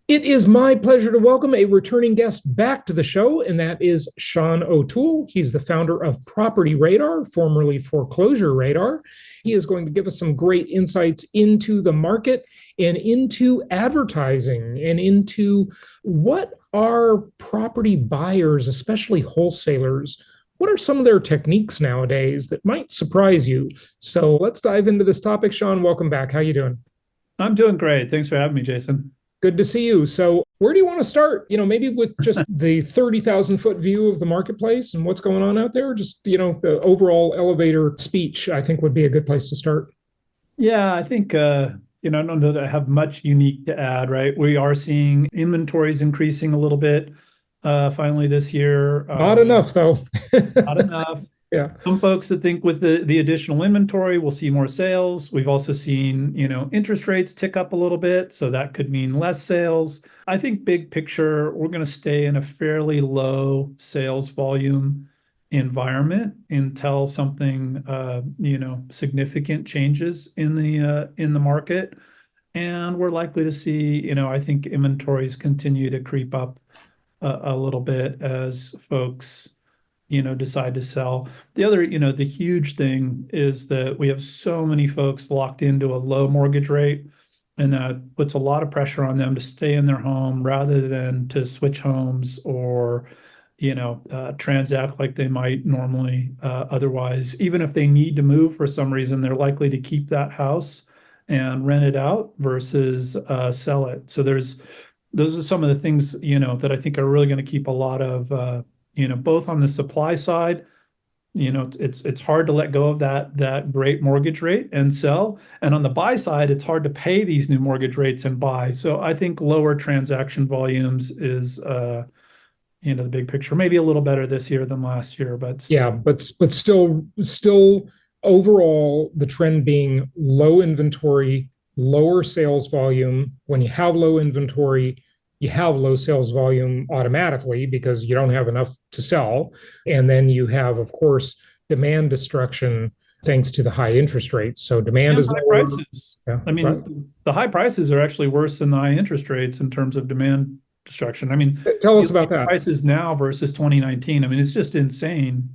It is my pleasure to welcome a returning guest back to the show, and that is Sean O'Toole. He's the founder of Property Radar, formerly Foreclosure Radar. He is going to give us some great insights into the market and into advertising and into what are property buyers, especially wholesalers, what are some of their techniques nowadays that might surprise you? So let's dive into this topic. Sean, welcome back. How you doing? I'm doing great. Thanks for having me, Jason. Good to see you. So, where do you want to start? Maybe with just the 30,000 foot view of the marketplace and what's going on out there. Just, the overall elevator speech, I think would be a good place to start. Yeah, I think I don't know that I have much unique to add, right? We are seeing inventories increasing a little bit finally this year. Not enough, though. Not enough. Yeah. Some folks that think with the additional inventory, we'll see more sales. We've also seen, interest rates tick up a little bit, so that could mean less sales. I think big picture, we're going to stay in a fairly low sales volume environment until something, significant changes in the market. And we're likely to see, I think inventories continue to creep up a little bit as folks decide to sell. The other, the huge thing is that we have so many folks locked into a low mortgage rate, and that puts a lot of pressure on them to stay in their home rather than to switch homes or, transact like they might normally otherwise. Even if they need to move for some reason, they're likely to keep that house and rent it out versus sell it. So those are some of the things, that I think are really going to keep a lot of both on the supply side, it's hard to let go of that great mortgage rate and sell. And on the buy side, it's hard to pay these new mortgage rates and buy. So I think lower transaction volumes is the big picture. Maybe a little better this year than last year, but Yeah, still. but still overall the trend being low inventory, lower sales volume. When you have low inventory, you have low sales volume automatically because you don't have enough to sell. And then you have, of course, demand destruction thanks to the high interest rates. So demand And is high lower. prices. Yeah, I right. mean, the high prices are actually worse than the high interest rates in terms of demand destruction. I mean, Tell you us look about at that. prices now versus 2019. I mean, it's just insane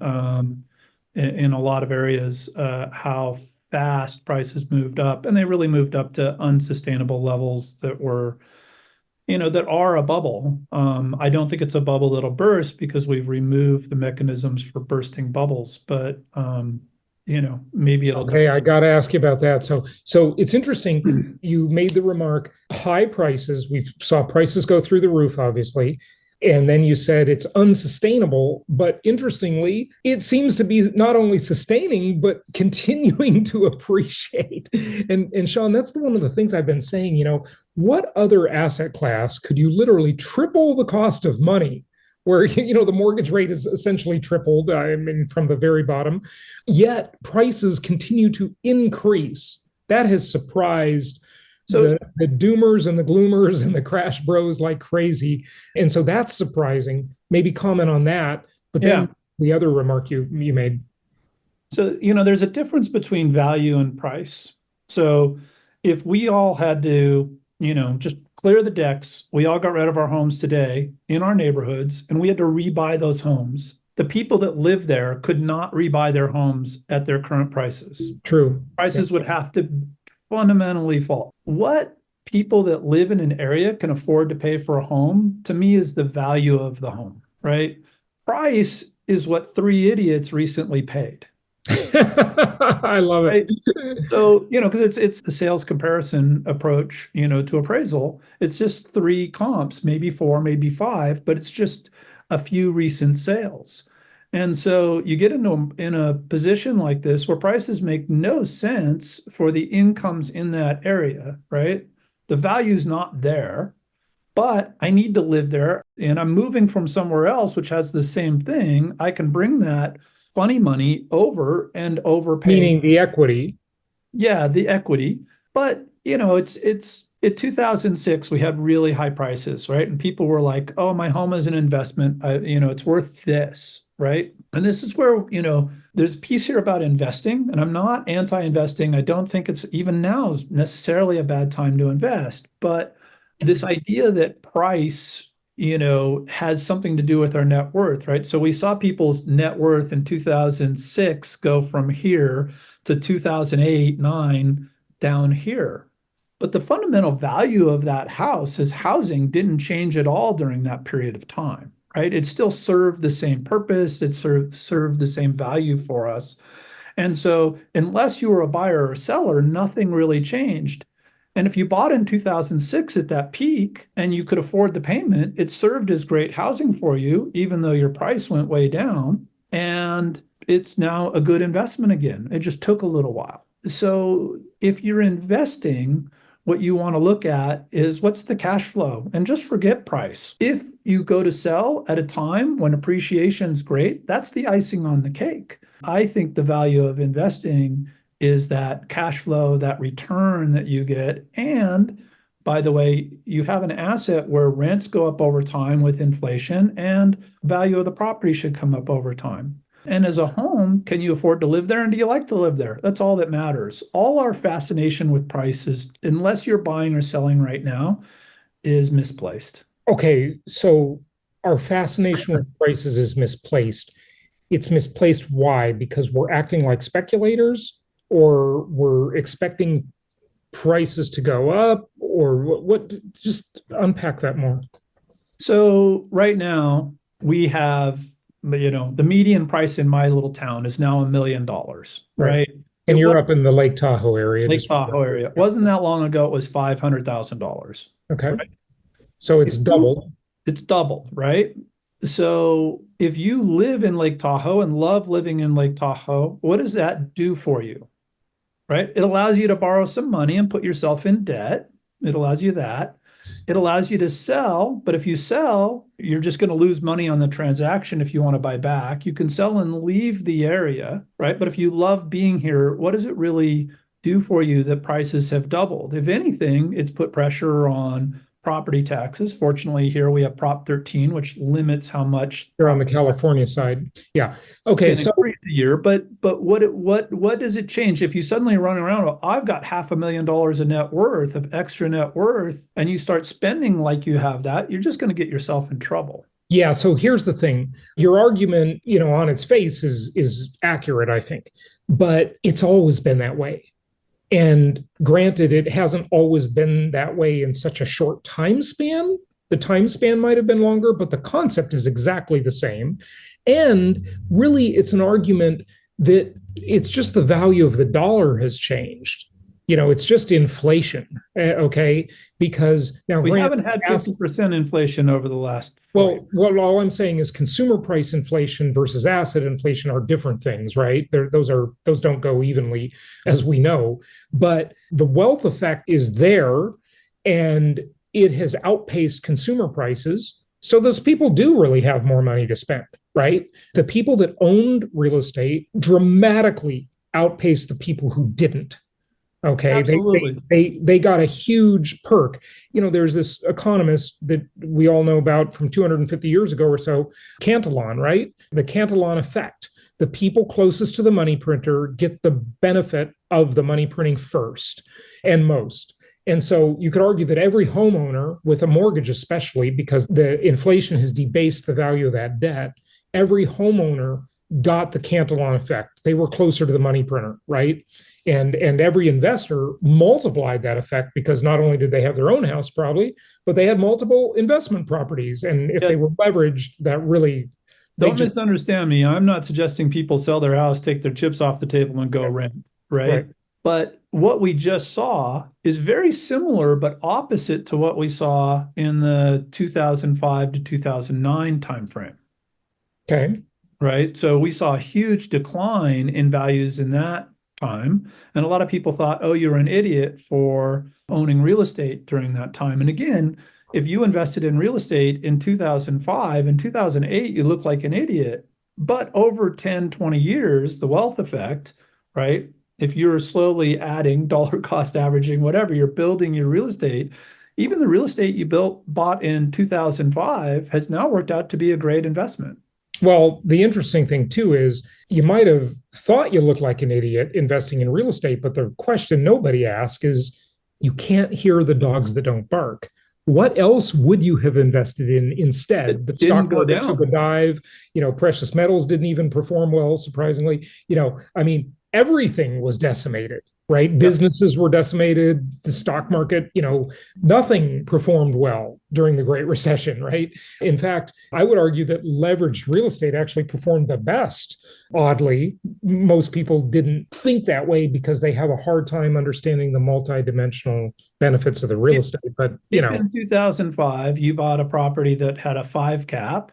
in a lot of areas how fast prices moved up, and they really moved up to unsustainable levels that were, that are a bubble. I don't think it's a bubble that'll burst because we've removed the mechanisms for bursting bubbles, but maybe it'll go. Okay, I got to ask you about that. So it's interesting. You made the remark high prices. We saw prices go through the roof, obviously. And then you said it's unsustainable. But interestingly, it seems to be not only sustaining, but continuing to appreciate. And Sean, that's one of the things I've been saying. What other asset class could you literally triple the cost of money? Where the mortgage rate is essentially tripled, I mean, from the very bottom, yet prices continue to increase. That has surprised So the doomers and the gloomers and the crash bros like crazy. And so that's surprising. Maybe comment on that. But yeah. then the other remark you made. So, there's a difference between value and price. So, if we all had to, just clear the decks, we all got rid of our homes today in our neighborhoods, and we had to rebuy those homes. The people that live there could not rebuy their homes at their current prices. True. Yeah. Prices would have to fundamentally fall. What people that live in an area can afford to pay for a home, to me, is the value of the home, right? Price is what three idiots recently paid. I love Right. it. So, because it's the sales comparison approach, to appraisal. It's just three comps, maybe four, maybe five, but it's just a few recent sales. And so you get in a position like this where prices make no sense for the incomes in that area, right? The value's not there, but I need to live there and I'm moving from somewhere else, which has the same thing. I can bring that funny money over and overpay. Meaning the equity. Yeah, the equity. But, it's in 2006 we had really high prices, right? And people were like, "Oh, my home is an investment. It's worth this." Right? And this is where, there's a piece here about investing, and I'm not anti-investing. I don't think it's even now is necessarily a bad time to invest, but this idea that price, has something to do with our net worth, right? So we saw people's net worth in 2006 go from here to 2008, 9 down here. But the fundamental value of that house, as housing, didn't change at all during that period of time, right? It still served the same purpose. It served the same value for us. And so, unless you were a buyer or seller, nothing really changed. And if you bought in 2006 at that peak and you could afford the payment, it served as great housing for you, even though your price went way down. And it's now a good investment again. It just took a little while. So, if you're investing, what you want to look at is what's the cash flow, and just forget price. If you go to sell at a time when appreciation's great, that's the icing on the cake. I think the value of investing is that cash flow, that return that you get. And by the way, you have an asset where rents go up over time with inflation and value of the property should come up over time. And as a home, can you afford to live there? And do you like to live there? That's all that matters. All our fascination with prices, unless you're buying or selling right now, is misplaced. Okay, so our fascination with prices is misplaced. It's misplaced. Why? Because we're acting like speculators, or we're expecting prices to go up, or what just unpack that more. So right now we have, the median price in my little town is now $1 million, right? And you're up in the Lake Tahoe area. Lake Tahoe area. It wasn't that long ago, it was $500,000. Okay. Right? So it's doubled. It's doubled, right? So if you live in Lake Tahoe and love living in Lake Tahoe, what does that do for you? Right? It allows you to borrow some money and put yourself in debt. It allows you that. It allows you to sell, but if you sell, you're just going to lose money on the transaction if you want to buy back. You can sell and leave the area, right? But if you love being here, what does it really do for you that prices have doubled? If anything, it's put pressure on property taxes. Fortunately, here we have Prop 13, which limits how much you're on the California side. Yeah. Okay. So a year, but what does it change if you suddenly run around? Well, I've got $500,000 of net worth, of extra net worth, and you start spending like you have that, you're just going to get yourself in trouble. Yeah. So here's the thing. Your argument, on its face is accurate, I think, but it's always been that way. And granted, it hasn't always been that way in such a short time span. The time span might have been longer, but the concept is exactly the same. And really, it's an argument that it's just the value of the dollar has changed. It's just inflation. Okay. Because now we haven't had 50% inflation over the last. Well, all I'm saying is consumer price inflation versus asset inflation are different things, right? Those don't go evenly, as we know. But the wealth effect is there, and it has outpaced consumer prices. So those people do really have more money to spend, right? The people that owned real estate dramatically outpaced the people who didn't. Okay. Absolutely. They got a huge perk. There's this economist that we all know about from 250 years ago or so, Cantillon, right? The Cantillon effect. The people closest to the money printer get the benefit of the money printing first and most. And so you could argue that every homeowner with a mortgage, especially because the inflation has debased the value of that debt, every homeowner got the Cantillon effect. They were closer to the money printer, right? And every investor multiplied that effect because not only did they have their own house probably, but they had multiple investment properties. And if they were leveraged, that really... Don't misunderstand me. I'm not suggesting people sell their house, take their chips off the table and go rent, right? But what we just saw is very similar, but opposite to what we saw in the 2005 to 2009 timeframe. Okay. Right. So we saw a huge decline in values in that time. And a lot of people thought, oh, you're an idiot for owning real estate during that time. And again, if you invested in real estate in 2005 and 2008, you look like an idiot. But over 10, 20 years, the wealth effect, right? If you're slowly adding dollar cost averaging, whatever, you're building your real estate, even the real estate you bought in 2005 has now worked out to be a great investment. Well, the interesting thing too is you might have thought you looked like an idiot investing in real estate, but the question nobody asks is you can't hear the dogs that don't bark. what else would you have invested in instead? The It didn't stock go market took a down. dive. Precious metals didn't even perform well, surprisingly. I mean, everything was decimated, right? Yeah. Businesses were decimated. The stock market, nothing performed well during the Great Recession, right? In fact, I would argue that leveraged real estate actually performed the best. Oddly, most people didn't think that way because they have a hard time understanding the multidimensional benefits of the real If, estate. But, if in 2005 you bought a property that had a 5 cap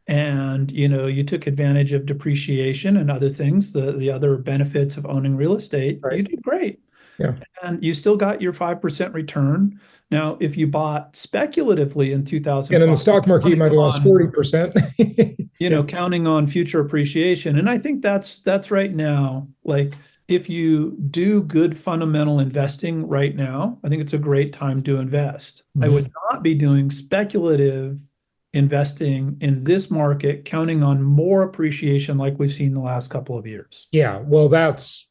and you took advantage of depreciation and other things, the other benefits of owning real estate, right. you did great. Yeah. And you still got your 5% return. Now, if you bought speculatively in And in the 2005, stock market, you might have lost 40%. Yeah. counting on future appreciation. And I think that's right now, like if you do good fundamental investing right now, I think it's a great time to invest. I would not be doing speculative investing in this market, counting on more appreciation like we've seen the last couple of years. Yeah. Well, that's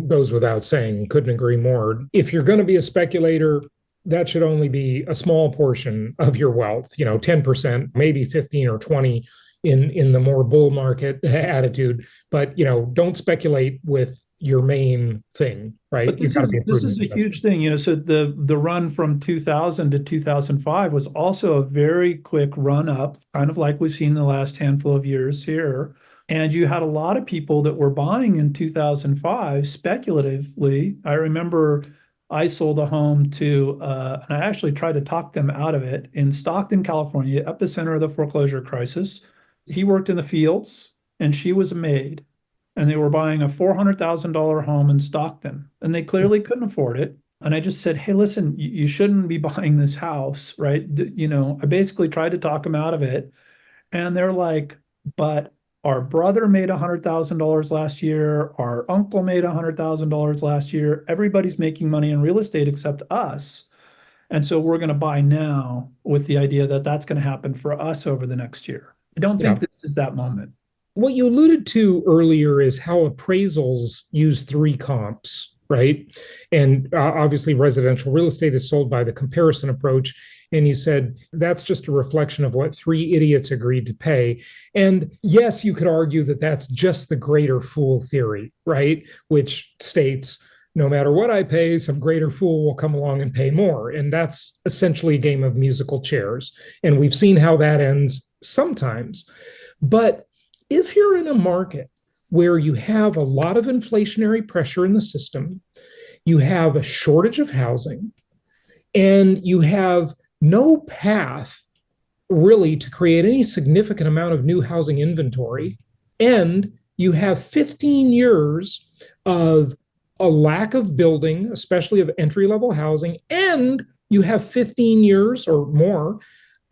goes without saying. Couldn't agree more. If you're going to be a speculator, that should only be a small portion of your wealth, 10%, maybe 15 or 20 in the more bull market attitude. But, don't speculate with your main thing, right? But You've got to be a this prudent is a investor. huge thing, so the run from 2000 to 2005 was also a very quick run up, kind of like we've seen the last handful of years here. And you had a lot of people that were buying in 2005 speculatively. I remember I sold a home to, and I actually tried to talk them out of it in Stockton, California, epicenter of the foreclosure crisis. He worked in the fields and she was a maid, and they were buying a $400,000 home in Stockton, and they clearly couldn't afford it. And I just said, hey, listen, you shouldn't be buying this house, right? I basically tried to talk them out of it. And they're like, but our brother made $100,000 last year. Our uncle made $100,000 last year. Everybody's making money in real estate except us. And so we're going to buy now with the idea that that's going to happen for us over the next year. I don't Yeah. think this is that moment. What you alluded to earlier is how appraisals use three comps, right? And obviously, residential real estate is sold by the comparison approach. And you said that's just a reflection of what three idiots agreed to pay. And yes, you could argue that that's just the greater fool theory, right? Which states, no matter what I pay, some greater fool will come along and pay more. And that's essentially a game of musical chairs. And we've seen how that ends sometimes. But if you're in a market where you have a lot of inflationary pressure in the system, you have a shortage of housing, and you have no path really to create any significant amount of new housing inventory, and you have 15 years of a lack of building, especially of entry level housing, and you have 15 years or more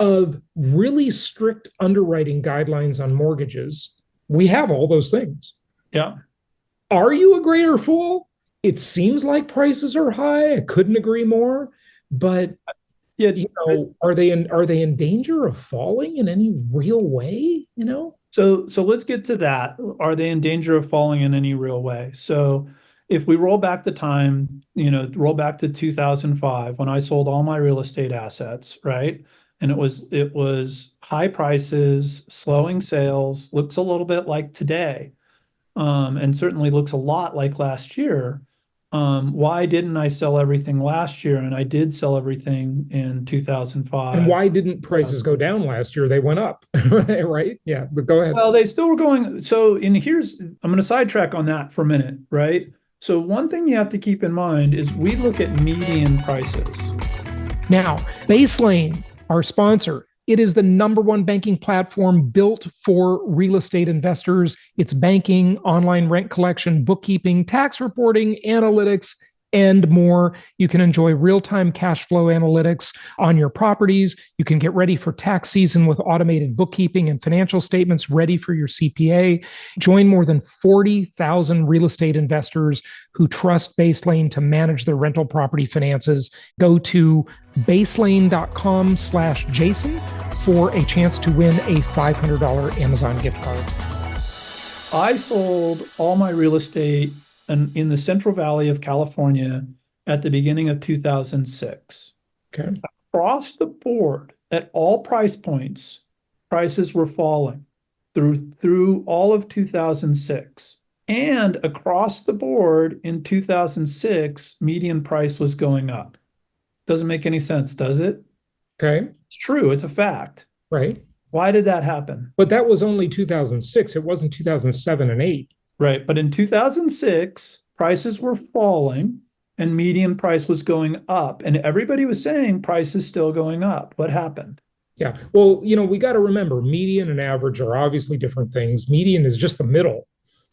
of really strict underwriting guidelines on mortgages. We have all those things. Yeah. Are you a greater fool? It seems like prices are high. I couldn't agree more. But Yeah. are they in danger of falling in any real way? So let's get to that. Are they in danger of falling in any real way? So if we roll back the time, roll back to 2005 when I sold all my real estate assets, right? And it was high prices, slowing sales, looks a little bit like today, and certainly looks a lot like last year. Why didn't I sell everything last year? And I did sell everything in 2005. And why didn't prices go down last year? They went up, right? Yeah, but go ahead. Well, they still were going. So, I'm going to sidetrack on that for a minute, right? So, one thing you have to keep in mind is we look at median prices. Now, Baselane, our sponsor, it is the #1 banking platform built for real estate investors. It's banking, online rent collection, bookkeeping, tax reporting, analytics, and more. You can enjoy real-time cash flow analytics on your properties. You can get ready for tax season with automated bookkeeping and financial statements ready for your CPA. Join more than 40,000 real estate investors who trust Baselane to manage their rental property finances. Go to baselane.com/Jason for a chance to win a $500 Amazon gift card. I sold all my real estate in the Central Valley of California at the beginning of 2006. Okay. across the board at all price points, prices were falling through all of 2006. And across the board in 2006, median price was going up. Doesn't make any sense, does it? Okay. It's true. It's a fact. Right. Why did that happen? But that was only 2006. It wasn't 2007 and 8. Right. But in 2006, prices were falling and median price was going up. And everybody was saying price is still going up. What happened? Yeah. Well, we got to remember median and average are obviously different things. Median is just the middle,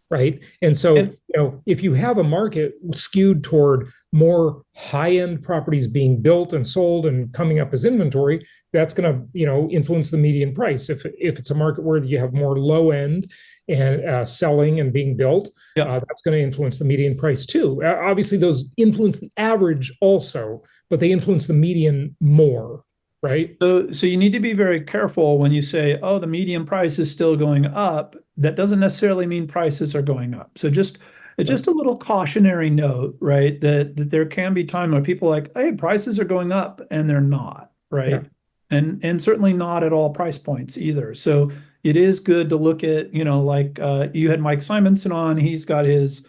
right? And so, And if you have a market skewed toward more high-end properties being built and sold and coming up as inventory, that's going to, influence the median price. If it's a market where you have more low-end and selling and being built, yeah. that's going to influence the median price too. Obviously, those influence the average also, but they influence the median more. Right. So you need to be very careful when you say, oh, the median price is still going up. That doesn't necessarily mean prices are going up. So it's just a little cautionary note, right? That there can be time when people are like, hey, prices are going up, and they're not, right? Yeah. And certainly not at all price points either. So it is good to look at, like you had Mike Simonson on, he's got his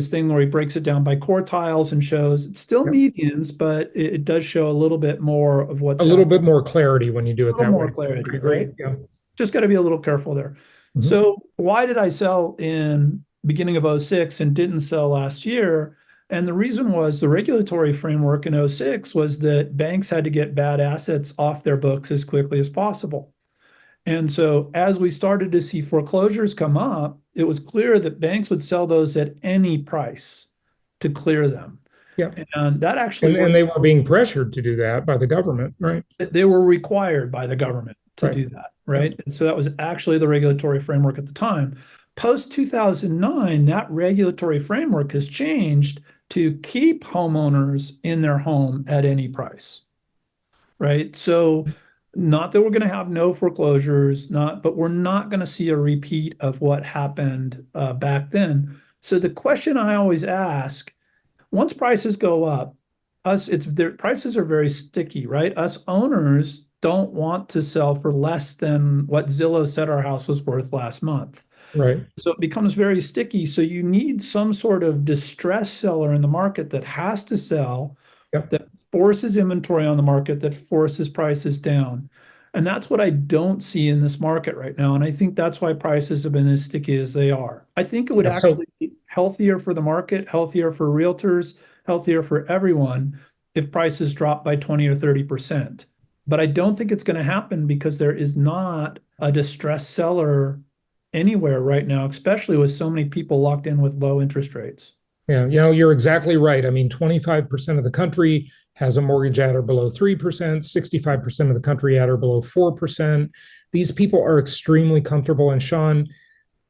thing where he breaks it down by quartiles and shows it's still Yep. medians, but it does show a little bit more of what's A little happening. bit more clarity when you do A it little that more way. clarity, Right. right? Yeah. Just got to be a little careful there. Mhm. So why did I sell in beginning of '06 and didn't sell last year? And the reason was the regulatory framework in '06 was that banks had to get bad assets off their books as quickly as possible. And so as we started to see foreclosures come up, it was clear that banks would sell those at any price to clear them. Yeah. And that actually And they were being pressured to do that by the government, right? they were required by the government to Right. do that, right? And so that was actually the regulatory framework at the time. Post 2009, that regulatory framework has changed to keep homeowners in their home at any price, right? So not that we're going to have no foreclosures, but we're not going to see a repeat of what happened back then. So the question I always ask, once prices go up, their prices are very sticky, right? Us owners don't want to sell for less than what Zillow said our house was worth last month. Right. So it becomes very sticky. So you need some sort of distressed seller in the market that has to sell, Yep. that forces inventory on the market, that forces prices down. And that's what I don't see in this market right now. And I think that's why prices have been as sticky as they are. I think it would Yeah, so actually be healthier for the market, healthier for realtors, healthier for everyone if prices drop by 20 or 30%. But I don't think it's going to happen because there is not a distressed seller anywhere right now, especially with so many people locked in with low interest rates. yeah, you're exactly right. I mean, 25% of the country has a mortgage at or below 3%, 65% of the country at or below 4%. These people are extremely comfortable. And Sean,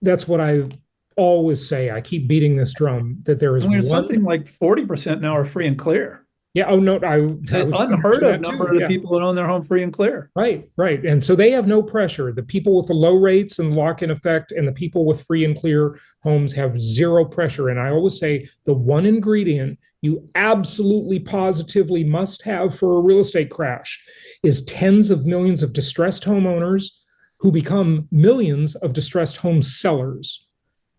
that's what I always say. I keep beating this drum that there is I mean, one. something like 40% now are free and clear. Yeah. Oh, no, It's an unheard of number of the people that own their home free and clear. Right, right. And so they have no pressure. The people with the low rates and lock-in effect and the people with free and clear homes have zero pressure. And I always say the one ingredient you absolutely positively must have for a real estate crash is tens of millions of distressed homeowners who become millions of distressed home sellers.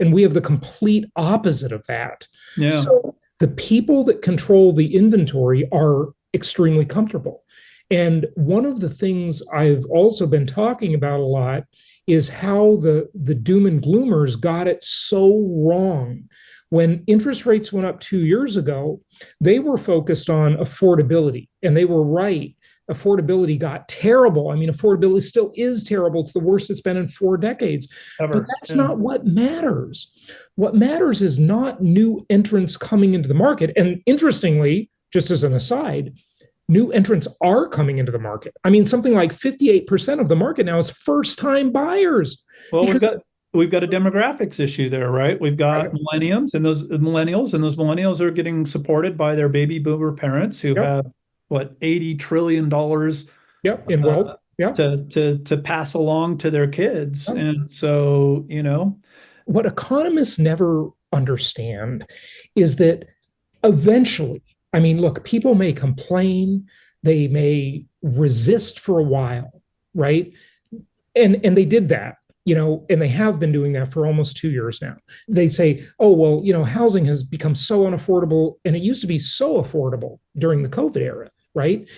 And we have the complete opposite of that. Yeah. So the people that control the inventory are extremely comfortable. And one of the things I've also been talking about a lot is how the doom and gloomers got it so wrong. When interest rates went up 2 years ago, they were focused on affordability, and they were right. Affordability got terrible. I mean, affordability still is terrible. It's the worst it's been in 4 decades. Ever. But that's not what matters. What matters is not new entrants coming into the market. And interestingly, just as an aside, new entrants are coming into the market. I mean, something like 58% of the market now is first-time buyers. Well, we've got a demographics issue there, right? We've got millennials, and those millennials are getting supported by their baby boomer parents who have what, $80 trillion in wealth to pass along to their kids. And so, what economists never understand is that eventually, I mean, look, people may complain, they may resist for a while, right? And they did that, and they have been doing that for almost 2 years now. They say, oh, well, housing has become so unaffordable, and it used to be so affordable during the COVID era, right?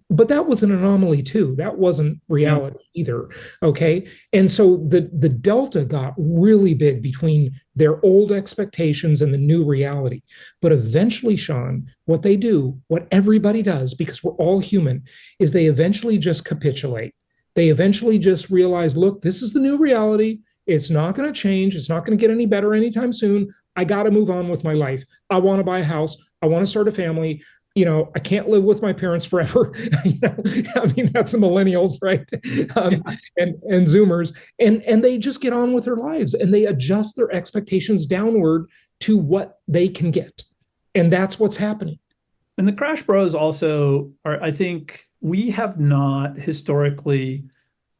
But that was an anomaly too. That wasn't reality either. Okay. And so the delta got really big between their old expectations and the new reality. But eventually, Sean, what they do, what everybody does, because we're all human, is they eventually just capitulate. They eventually just realize, look, this is the new reality. It's not going to change. It's not going to get any better anytime soon. I got to move on with my life. I want to buy a house. I want to start a family. I can't live with my parents forever. I mean, that's the millennials, right? And Zoomers, and they just get on with their lives, and they adjust their expectations downward to what they can get, and that's what's happening. And the crash bros also are, I think we have not historically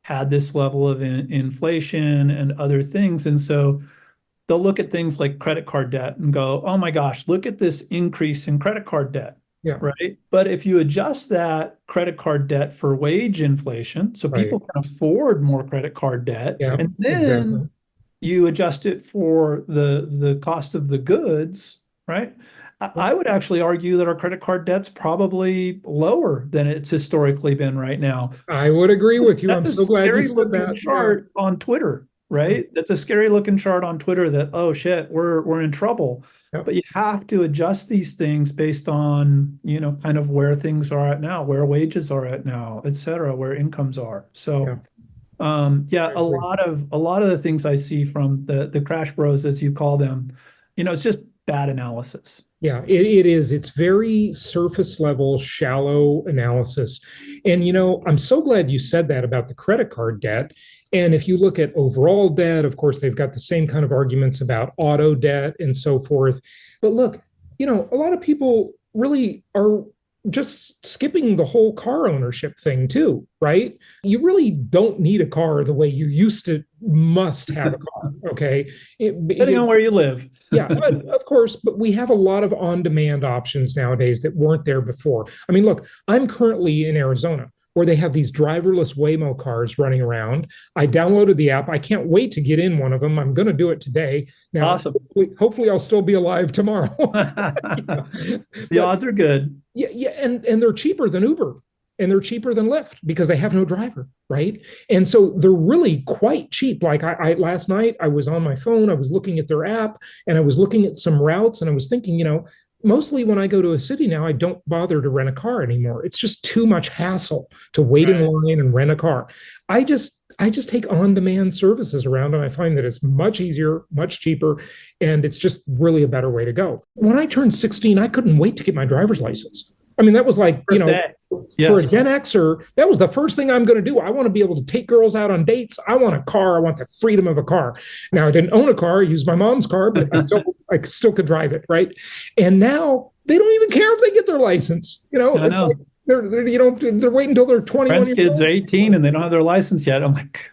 had this level of inflation and other things. And so they'll look at things like credit card debt and go, oh my gosh, look at this increase in credit card debt. Yeah. Right. But if you adjust that credit card debt for wage inflation, so people can afford more credit card debt, and then you adjust it for the cost of the goods, right? I would actually argue that our credit card debt's probably lower than it's historically been right now. I would agree with you. I'm so glad you said that. Chart on Twitter, right? That's a scary looking chart on Twitter that, oh shit, we're in trouble. But you have to adjust these things based on, kind of where things are at now, where wages are at now, et cetera, where incomes are. So a lot of the things I see from the crash bros, as you call them, it's just bad analysis. Yeah, it is. It's very surface level, shallow analysis. And, I'm so glad you said that about the credit card debt. And if you look at overall debt, of course, they've got the same kind of arguments about auto debt and so forth. But look, a lot of people really are just skipping the whole car ownership thing too, right? You really don't need a car the way you used to must have a car, okay? Depending on where you live. Yeah, but of course, but we have a lot of on-demand options nowadays that weren't there before. I mean, look, I'm currently in Arizona where they have these driverless Waymo cars running around. I downloaded the app. I can't wait to get in one of them. I'm going to do it today. Now, awesome. Hopefully I'll still be alive tomorrow. The odds are good. Yeah, and they're cheaper than Uber, and they're cheaper than Lyft because they have no driver, right? And so they're really quite cheap. Like I last night, I was on my phone, I was looking at their app, and I was looking at some routes, and I was thinking, mostly when I go to a city now, I don't bother to rent a car anymore. It's just too much hassle to wait in line and rent a car. I just take on-demand services around, and I find that it's much easier, much cheaper, and it's just really a better way to go. When I turned 16, I couldn't wait to get my driver's license. I mean, that was like, for a Gen Xer, that was the first thing I'm going to do. I want to be able to take girls out on dates. I want a car. I want the freedom of a car. Now, I didn't own a car. I used my mom's car, but I still could drive it, right? And now they don't even care if they get their license. It's like they're waiting until they're 21 Friends' years kids old. are 18 and they don't have their license yet. I'm like,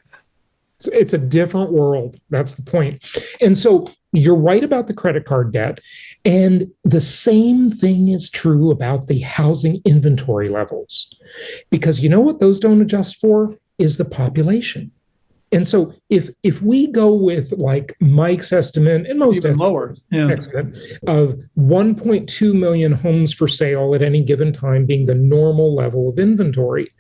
it's a different world. That's the point. And so you're right about the credit card debt. And the same thing is true about the housing inventory levels. Because you know what those don't adjust for is the population. And so if we go with like Mike's estimate and most even lower estimate of 1.2 million homes for sale at any given time being the normal level of inventory,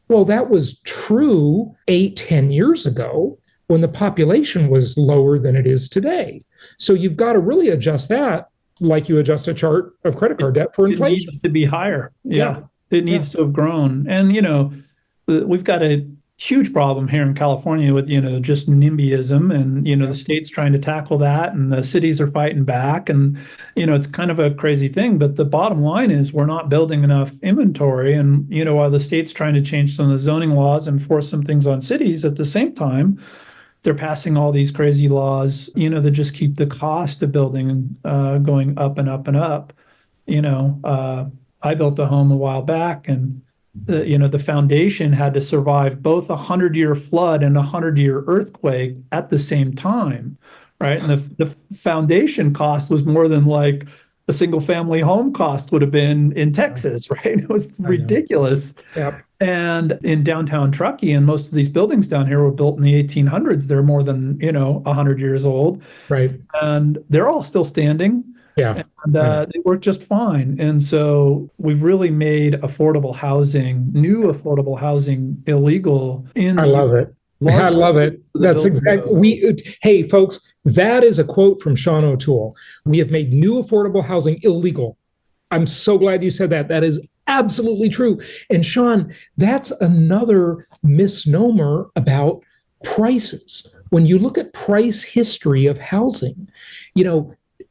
well, that was true 8-10 years ago when the population was lower than it is today. So you've got to really adjust that like you adjust a chart of credit card debt for inflation. It needs to be higher. Yeah. It needs to have grown. And, we've got a huge problem here in California with, just NIMBYism and, the state's trying to tackle that and the cities are fighting back. And, it's kind of a crazy thing. But the bottom line is we're not building enough inventory. And, while the state's trying to change some of the zoning laws and force some things on cities, at the same time, they're passing all these crazy laws, that just keep the cost of building going up and up and up. I built a home a while back, and the foundation had to survive both a 100-year flood and a 100-year earthquake at the same time, right? And the foundation cost was more than like a single family home cost would have been in Texas, right? It was ridiculous. Yep. And in downtown Truckee, and most of these buildings down here were built in the 1800s. They're more than, 100 years old. Right. And they're all still standing. Yeah. And they work just fine. And so we've really made new affordable housing illegal in I love it. I love it. That's exactly hey folks, that is a quote from Sean O'Toole. We have made new affordable housing illegal. I'm so glad you said that. That is absolutely true. And Sean, that's another misnomer about prices. When you look at price history of housing,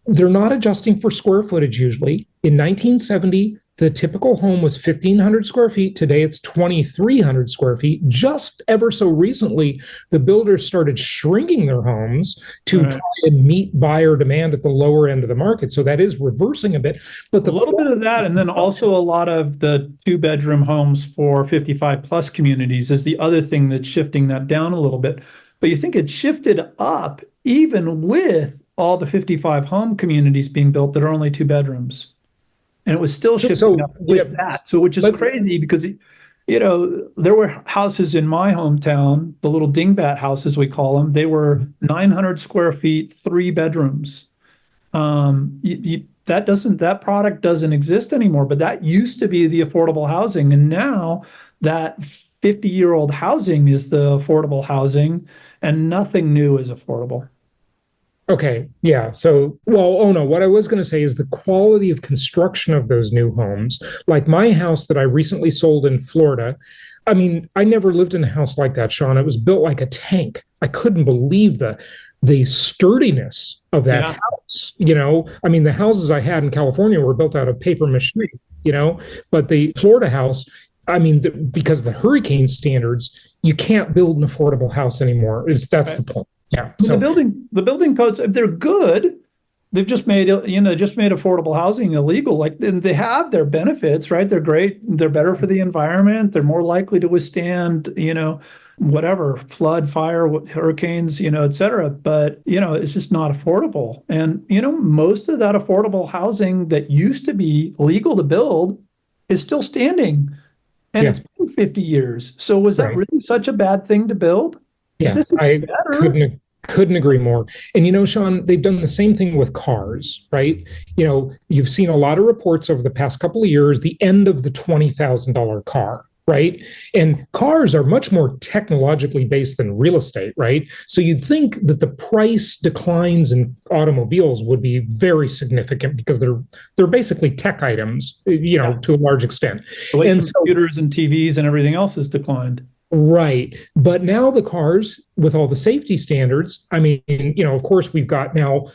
they're not adjusting for square footage usually. In 1970, the typical home was 1,500 square feet. Today, it's 2,300 square feet. Just ever so recently, the builders started shrinking their homes to try and meet buyer demand at the lower end of the market. So that is reversing a bit. But a little bit of that, and then also a lot of the 2-bedroom homes for 55 plus communities is the other thing that's shifting that down a little bit. But you think it shifted up even with all the 55 home communities being built that are only 2 bedrooms. And it was still shifting up with that. So, which is crazy because, there were houses in my hometown, the little dingbat houses, we call them. They were 900 square feet, 3 bedrooms. That product doesn't exist anymore, but that used to be the affordable housing. And now that 50-year-old housing is the affordable housing, and nothing new is affordable. Okay. Yeah. So, what I was going to say is the quality of construction of those new homes, like my house that I recently sold in Florida. I mean, I never lived in a house like that, Sean. It was built like a tank. I couldn't believe the sturdiness of that house. I mean, the houses I had in California were built out of paper mache, but the Florida house, I mean, because of the hurricane standards, you can't build an affordable house anymore. That's the point. Yeah. So the building codes, they're good. They've just made affordable housing illegal. Like, and they have their benefits, right? They're great. They're better for the environment. They're more likely to withstand, whatever, flood, fire, hurricanes, et cetera. But, it's just not affordable. And, most of that affordable housing that used to be legal to build is still standing. And it's been 50 years. So was that really such a bad thing to build? Yeah, I couldn't agree more. And Sean, they've done the same thing with cars, right? You've seen a lot of reports over the past couple of years, the end of the $20,000 car, right? And cars are much more technologically based than real estate, right? So you'd think that the price declines in automobiles would be very significant because they're basically tech items, to a large extent. And computers and TVs and everything else has declined. Right. But now the cars, with all the safety standards, I mean, of course, we've got now,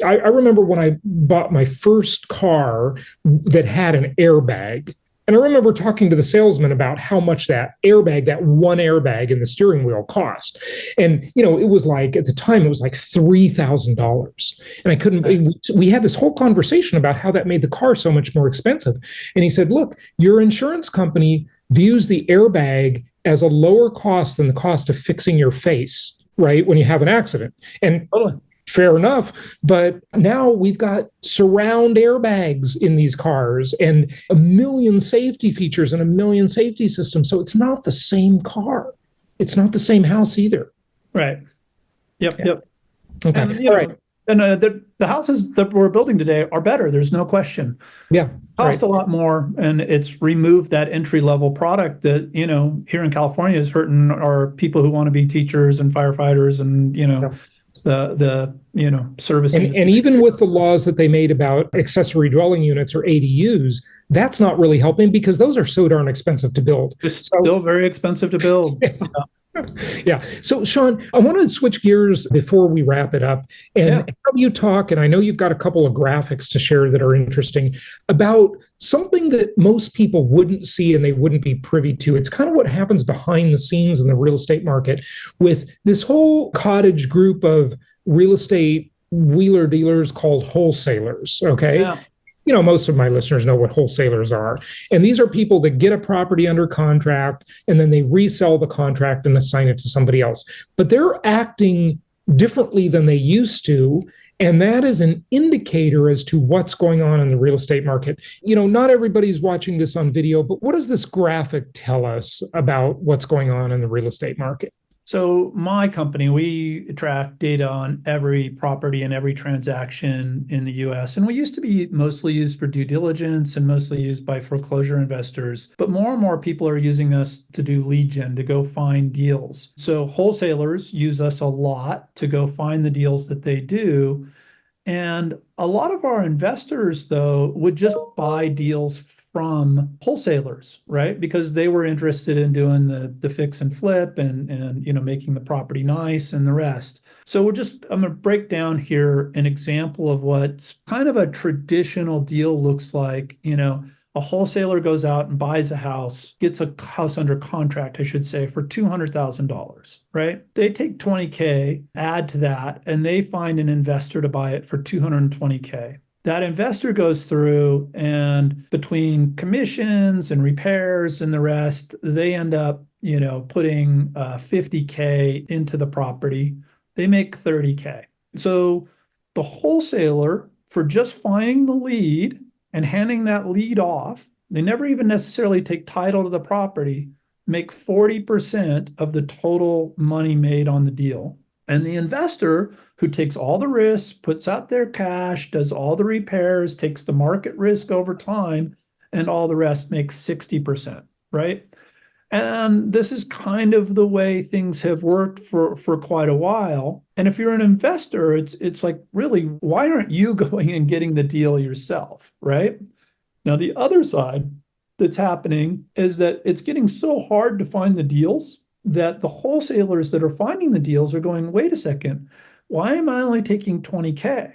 I remember when I bought my first car that had an airbag. And I remember talking to the salesman about how much that one airbag in the steering wheel cost. And, it was like, at the time, it was like $3,000. And we had this whole conversation about how that made the car so much more expensive. And he said, look, your insurance company views the airbag as a lower cost than the cost of fixing your face, right, when you have an accident. And fair enough. But now we've got surround airbags in these cars and a million safety features and a million safety systems. So it's not the same car. It's not the same house either. Right. Yep. Okay. And, all right. And the houses that we're building today are better. There's no question. Yeah. Cost a lot more, and it's removed that entry-level product that, here in California is hurting our people who want to be teachers and firefighters and, the service industry. And even with the laws that they made about accessory dwelling units or ADUs, that's not really helping because those are so darn expensive to build. It's still very expensive to build. Yeah. So, Sean, I want to switch gears before we wrap it up and have you talk, and I know you've got a couple of graphics to share that are interesting, about something that most people wouldn't see and they wouldn't be privy to. It's kind of what happens behind the scenes in the real estate market with this whole cottage group of real estate wheeler dealers called wholesalers. Okay. Yeah. Most of my listeners know what wholesalers are. And these are people that get a property under contract and then they resell the contract and assign it to somebody else. But they're acting differently than they used to. And that is an indicator as to what's going on in the real estate market. Not everybody's watching this on video, but what does this graphic tell us about what's going on in the real estate market? So my company, we track data on every property and every transaction in the US. And we used to be mostly used for due diligence and mostly used by foreclosure investors. But more and more people are using us to do lead gen, to go find deals. So wholesalers use us a lot to go find the deals that they do. And a lot of our investors, though, would just buy deals from wholesalers, right? Because they were interested in doing the fix and flip and making the property nice and the rest. So I'm gonna break down here an example of what kind of a traditional deal looks like. A wholesaler goes out and buys a house, gets a house under contract, I should say, for $200,000, right? They take 20K, add to that, and they find an investor to buy it for 220K. That investor goes through, and between commissions and repairs and the rest, they end up, putting 50K into the property. They make 30K. So the wholesaler, for just finding the lead and handing that lead off, they never even necessarily take title to the property, make 40% of the total money made on the deal. And the investor, who takes all the risks, puts out their cash, does all the repairs, takes the market risk over time, and all the rest, makes 60%, right? And this is kind of the way things have worked for quite a while. And if you're an investor, it's like, really, why aren't you going and getting the deal yourself, right? Now, the other side that's happening is that it's getting so hard to find the deals that the wholesalers that are finding the deals are going, wait a second, why am I only taking 20K?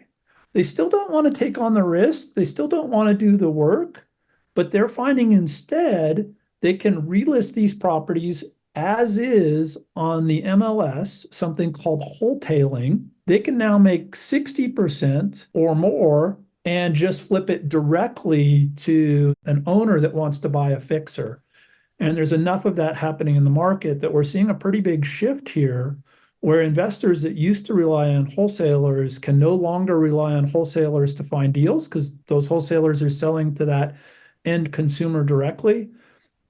They still don't want to take on the risk. They still don't want to do the work, but they're finding instead they can relist these properties as is on the MLS, something called wholetailing. They can now make 60% or more and just flip it directly to an owner that wants to buy a fixer. And there's enough of that happening in the market that we're seeing a pretty big shift here where investors that used to rely on wholesalers can no longer rely on wholesalers to find deals because those wholesalers are selling to that end consumer directly.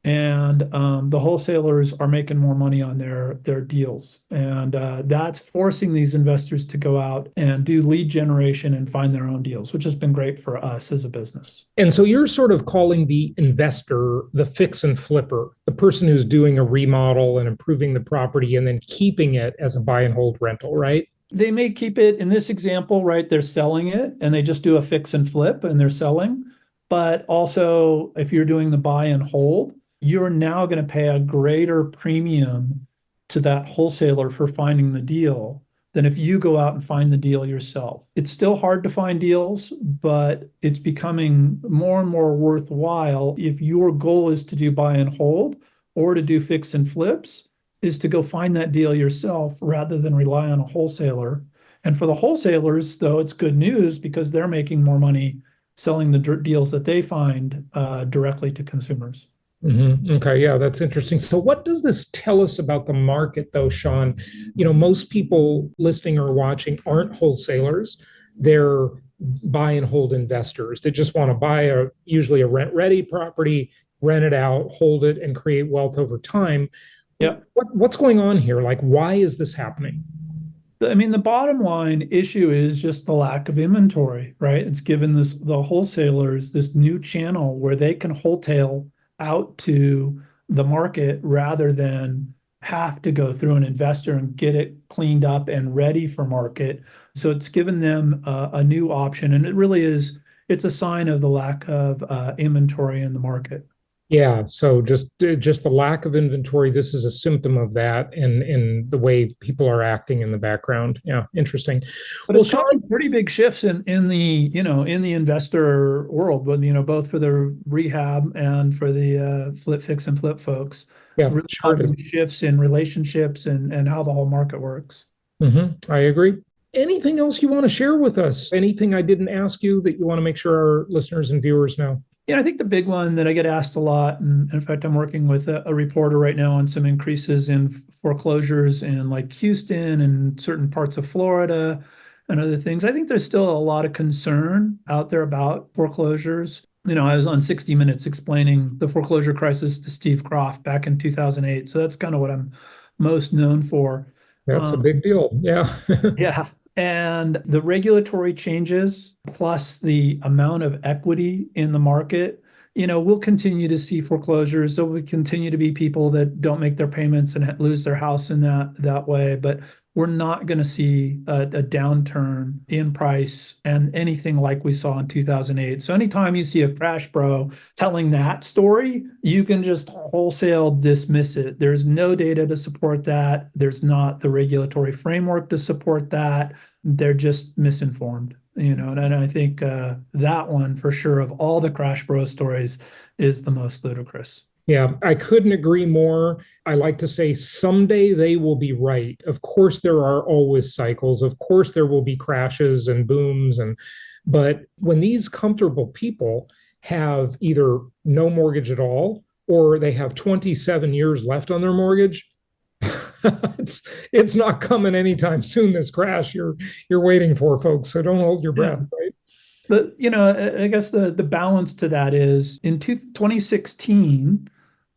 And the wholesalers are making more money on their deals. And that's forcing these investors to go out and do lead generation and find their own deals, which has been great for us as a business. And so you're sort of calling the investor the fix and flipper, the person who's doing a remodel and improving the property and then keeping it as a buy and hold rental, right? They may keep it in this example, right? They're selling it and they just do a fix and flip and they're selling. But also, if you're doing the buy and hold, you're now going to pay a greater premium to that wholesaler for finding the deal than if you go out and find the deal yourself. It's still hard to find deals, but it's becoming more and more worthwhile if your goal is to do buy and hold or to do fix and flips, is to go find that deal yourself rather than rely on a wholesaler. And for the wholesalers, though, it's good news because they're making more money selling the deals that they find directly to consumers. Mm-hmm. Okay, yeah, that's interesting. So, what does this tell us about the market, though, Sean? Most people listening or watching aren't wholesalers; they're buy and hold investors. They just want to buy usually a rent-ready property, rent it out, hold it, and create wealth over time. Yeah. What's going on here? Like, why is this happening? I mean, the bottom line issue is just the lack of inventory, right? It's given the wholesalers this new channel where they can wholesale out to the market rather than have to go through an investor and get it cleaned up and ready for market. So it's given them a new option, and it's a sign of the lack of inventory in the market. Yeah, so just the lack of inventory. This is a symptom of that, and the way people are acting in the background. Yeah, interesting. But Well, it's Sean, causing pretty big shifts in the in the investor world, but both for the rehab and for the flip fix and flip folks, yeah, really sure it causing is. shifts in relationships and how the whole market works. I agree. Anything else you want to share with us? Anything I didn't ask you that you want to make sure our listeners and viewers know? Yeah, I think the big one that I get asked a lot, and in fact, I'm working with a reporter right now on some increases in foreclosures in like Houston and certain parts of Florida and other things. I think there's still a lot of concern out there about foreclosures. I was on 60 Minutes explaining the foreclosure crisis to Steve Croft back in 2008. So that's kind of what I'm most known for. That's a Um, big deal. Yeah. yeah. And the regulatory changes plus the amount of equity in the market, we'll continue to see foreclosures. So we continue to be people that don't make their payments and lose their house in that way. But we're not going to see a downturn in price and anything like we saw in 2008. So anytime you see a crash bro telling that story, you can just wholesale dismiss it. There's no data to support that. There's not the regulatory framework to support that. They're just misinformed, and I think that one for sure of all the crash bro stories is the most ludicrous. Yeah, I couldn't agree more. I like to say someday they will be right. Of course, there are always cycles. Of course, there will be crashes and booms but when these comfortable people have either no mortgage at all or they have 27 years left on their mortgage, it's not coming anytime soon, this crash you're waiting for, folks. So don't hold your Yeah. breath, right? But I guess the balance to that is in 2016,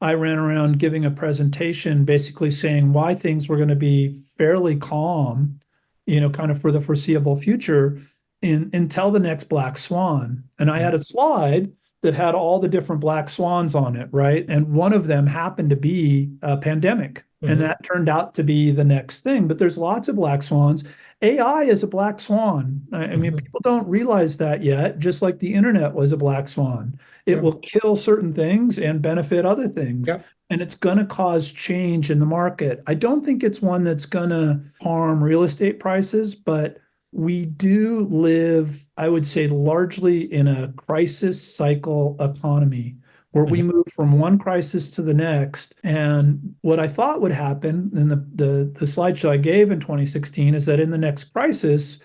I ran around giving a presentation basically saying why things were going to be fairly calm, kind of for the foreseeable future until the next black swan. And I had a slide that had all the different black swans on it, right? And one of them happened to be a pandemic. And that turned out to be the next thing. But there's lots of black swans. AI is a black swan. I mean, people don't realize that yet, just like the internet was a black swan. It will kill certain things and benefit other things. Yeah. And it's going to cause change in the market. I don't think it's one that's going to harm real estate prices, but we do live, I would say, largely in a crisis cycle economy where we move from one crisis to the next. And what I thought would happen in the slideshow I gave in 2016 is that in the next crisis,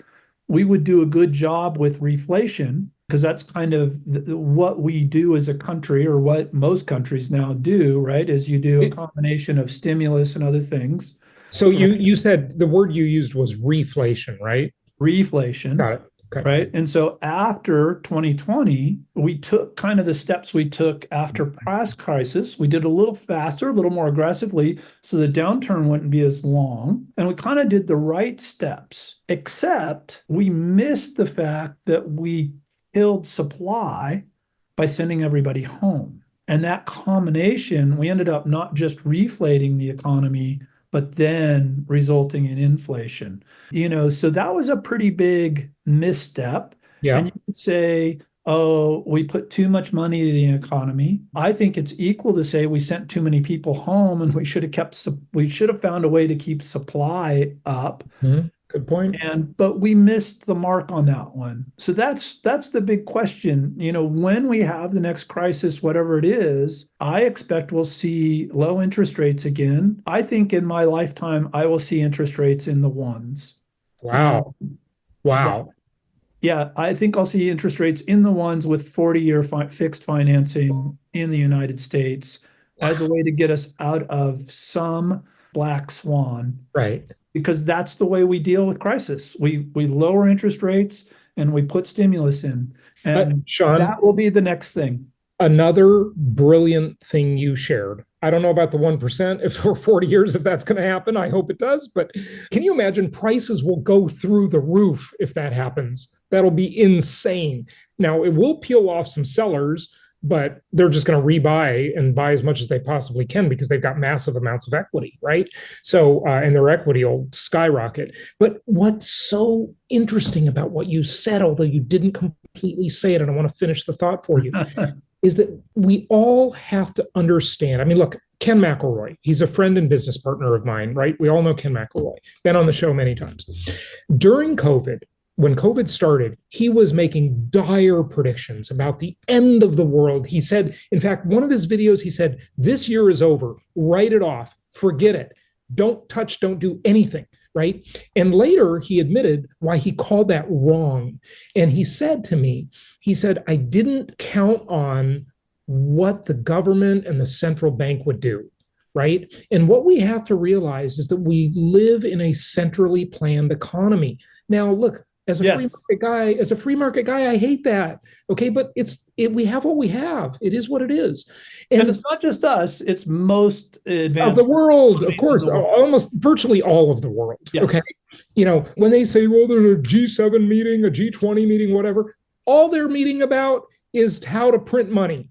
we would do a good job with reflation, because that's kind of what we do as a country, or what most countries now do, right? Is you do a combination of stimulus and other things. So you said the word you used was reflation, right? Reflation. Got it. Okay. Right. And so after 2020, we took kind of the steps we took after past crisis. We did a little faster, a little more aggressively, so the downturn wouldn't be as long. And we kind of did the right steps, except we missed the fact that we killed supply by sending everybody home. And that combination, we ended up not just reflating the economy, but then resulting in inflation. So that was a pretty big misstep. Yeah. And you could say, oh, we put too much money into the economy. I think it's equal to say we sent too many people home and we should have found a way to keep supply up. Good point. But we missed the mark on that one. So that's the big question. When we have the next crisis, whatever it is, I expect we'll see low interest rates again. I think in my lifetime, I will see interest rates in the ones. Wow. Wow. Yeah, I think I'll see interest rates in the ones with 40-year fixed financing in the United States as a way to get us out of some black swan. Right. Because that's the way we deal with crisis. We lower interest rates and we put stimulus in. And Sean, that will be the next thing. Another brilliant thing you shared. I don't know about the 1%, if for 40 years, if that's going to happen. I hope it does. But can you imagine prices will go through the roof if that happens? That'll be insane. Now, it will peel off some sellers, but they're just going to rebuy and buy as much as they possibly can because they've got massive amounts of equity, right? So, and their equity will skyrocket. But what's so interesting about what you said, although you didn't completely say it, and I want to finish the thought for you, is that we all have to understand. I mean, look, Ken McElroy, he's a friend and business partner of mine, right? We all know Ken McElroy, been on the show many times. During COVID, when COVID started, he was making dire predictions about the end of the world. He said, in fact, one of his videos, he said, this year is over, write it off, forget it. Don't touch, don't do anything, right? And later he admitted why he called that wrong. And he said to me, he said, I didn't count on what the government and the central bank would do, right? And what we have to realize is that we live in a centrally planned economy. Now, look, as a free market guy, I hate that. Okay, but we have what we have. It is what it is. And it's not just us, it's most advanced of the world, of economies in course, the world. almost virtually all of the world. Yes. Okay. When they say, well, there's a G7 meeting, a G20 meeting, whatever, all they're meeting about is how to print money.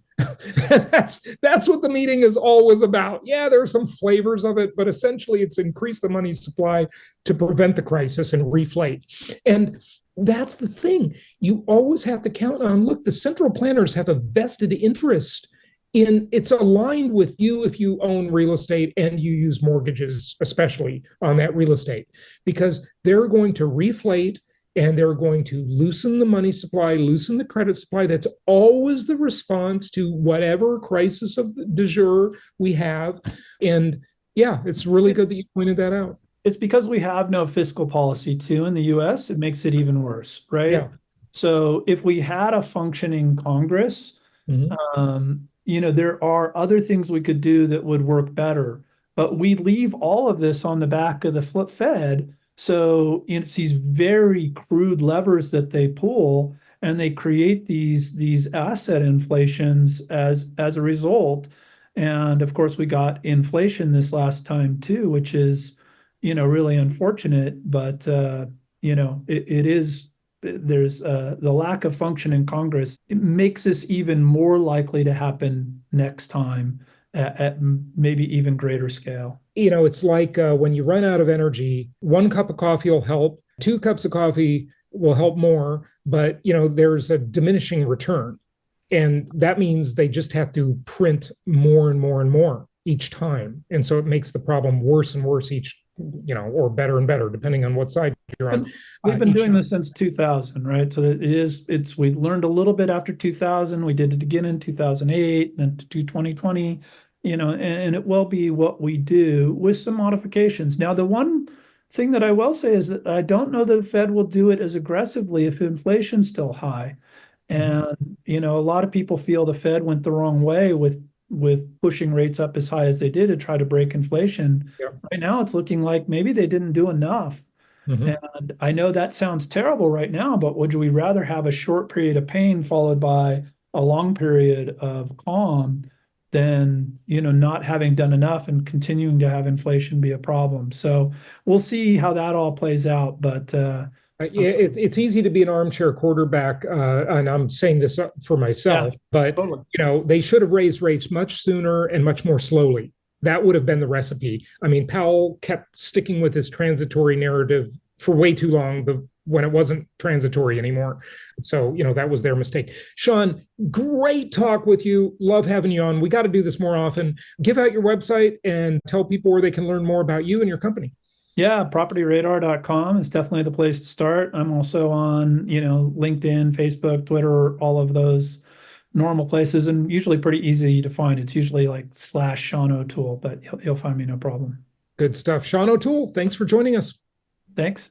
That's what the meeting is always about. Yeah, there are some flavors of it, but essentially it's increase the money supply to prevent the crisis and reflate. And that's the thing. You always have to count on, look, the central planners have a vested interest in, it's aligned with you if you own real estate and you use mortgages, especially on that real estate, because they're going to reflate and they're going to loosen the money supply, loosen the credit supply. That's always the response to whatever crisis of du jour we have. And yeah, it's really good that you pointed that out. It's because we have no fiscal policy too in the US, it makes it even worse, right? Yeah. So if we had a functioning Congress, there are other things we could do that would work better, but we leave all of this on the back of the Fed. So it's these very crude levers that they pull, and they create these asset inflations as a result. And of course, we got inflation this last time too, which is, really unfortunate. But it is, there's the lack of function in Congress. It makes this even more likely to happen next time at maybe even greater scale. It's like when you run out of energy, 1 cup of coffee will help, 2 cups of coffee will help more, but there's a diminishing return. And that means they just have to print more and more and more each time. And so it makes the problem worse and worse each, or better and better, depending on what side you're on. We've been doing this since 2000, right? So we learned a little bit after 2000. We did it again in 2008, then to 2020. And it will be what we do with some modifications. Now, the one thing that I will say is that I don't know that the Fed will do it as aggressively if inflation's still high. And, a lot of people feel the Fed went the wrong way with pushing rates up as high as they did to try to break inflation. Yep. Right now, it's looking like maybe they didn't do enough. And I know that sounds terrible right now, but would we rather have a short period of pain followed by a long period of calm than not having done enough and continuing to have inflation be a problem? So we'll see how that all plays out. But it's easy to be an armchair quarterback, and I'm saying this for myself, but totally. They should have raised rates much sooner and much more slowly. That would have been the recipe. I mean, Powell kept sticking with his transitory narrative for way too long, when it wasn't transitory anymore. So, that was their mistake. Sean, great talk with you. Love having you on. We got to do this more often. Give out your website and tell people where they can learn more about you and your company. Yeah, propertyradar.com is definitely the place to start. I'm also on, LinkedIn, Facebook, Twitter, all of those normal places, and usually pretty easy to find. It's usually like /Sean O'Toole, but you'll find me no problem. Good stuff. Sean O'Toole, thanks for joining us. Thanks.